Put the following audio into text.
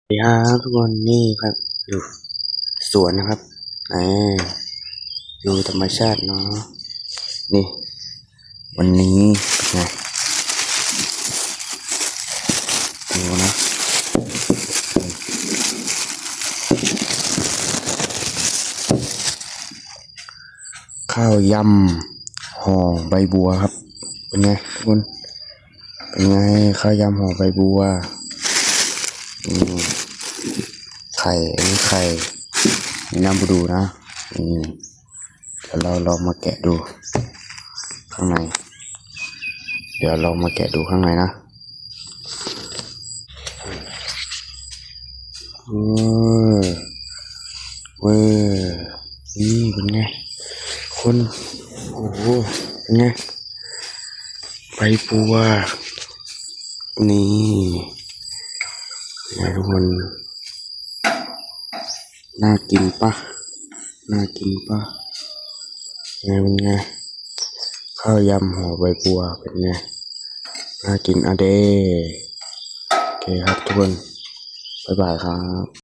สวัสดีครับทุกคนนี่ครับอยู่สวนนะครับดูธรรมชาติเนาะนี่วันนี้เป็นไงดูนะข้าวยำห่อใบบัวครับเป็นไงทุกคนเป็นไงข้าวยำห่อใบบัวไข่อันนี้ไข่น้ำบูดูนะเดี๋ยวเราลองมาแกะดูข้างในเดี๋ยวเรามาแกะดูข้างในนะเว้ยนี่เป็นไงคนโอ้โหเป็นไงใบบัวนี่ไงทุกคนน่ากินปะน่ากินปะไงเป็นไงข้าวยำห่อใบบัวเป็นไงน่ากินอะเด้โอเคครับทุกคนบ๊ายบายครับ